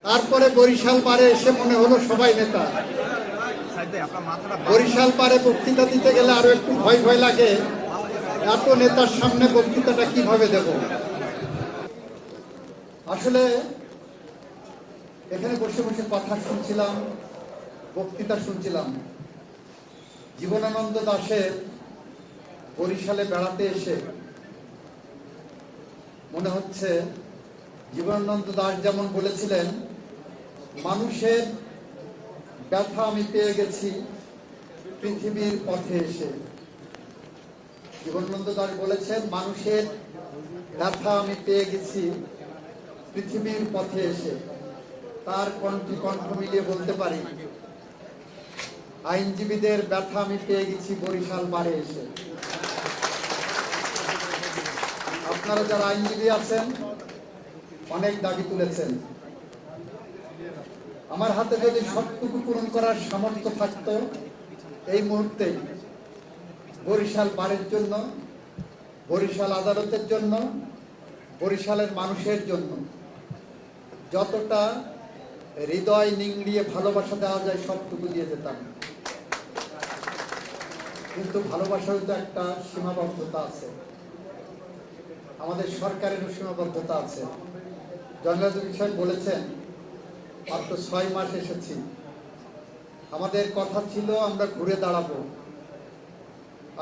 তারপরে বরিশাল পারে এসে মনে হলো সবাই নেতা। বরিশাল পারে বক্তৃতা দিতে গেলে আরো একটু ভয় ভয় লাগে, এত নেতার সামনে বক্তৃতাটা কিভাবে দেব। আসলে এখানে বসে বসে কথা শুনছিলাম, বক্তৃতা শুনছিলাম। জীবনানন্দ দাশের বরিশালে বেড়াতে এসে মনে হচ্ছে জীবনানন্দ দাশ যেমন বলেছিলেন, মানুষের ব্যথা আমি পেয়ে গেছি পৃথিবীর পথে এসে। জীবনানন্দ দাশ বলেছেন, মানুষের ব্যথা আমি পেয়ে গেছি পৃথিবীর পথে এসে। তার কণ্ঠে কণ্ঠ মিলিয়ে বলতে পারি, আইনজীবীদের ব্যথা আমি পেয়ে গেছি বরিশাল পারে এসে। আপনারা যারা আইনজীবী আছেন অনেক দাবি তুলেছেন। আমার হাতে যদি সবটুকু পূরণ করার সামর্থ্য থাকত, এই মুহূর্তে বরিশাল বারের জন্য, বরিশাল আদালতের জন্য, বরিশালের মানুষের জন্য যতটা হৃদয় নিংড়িয়ে ভালোবাসা দেওয়া যায় সবটুকু দিয়ে যেতাম। কিন্তু ভালোবাসার তো একটা সীমাবদ্ধতা আছে, আমাদের সরকারেরও সীমাবদ্ধতা আছে। জনরাজুল সাহেব বলেছেন, মাত্র 6 মাস এসেছি, আমাদের কথা ছিল আমরা ঘুরে দাঁড়াবো,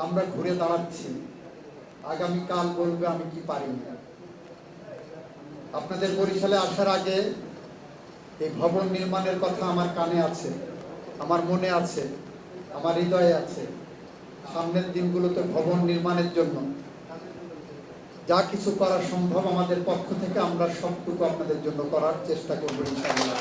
আমরা ঘুরে দাঁড়াচ্ছি। আগামীকাল বলবে আমি কি পারি না। আপনাদের বরিশালে আসার আগে এই ভবন নির্মাণের কথা আমার কানে আছে, আমার মনে আছে, আমার হৃদয়ে আছে। সামনের দিনগুলোতে ভবন নির্মাণের জন্য যা কিছু করা সম্ভব আমাদের পক্ষ থেকে আমরা সবটুকু আপনাদের জন্য করার চেষ্টা করব ইনশাআল্লাহ।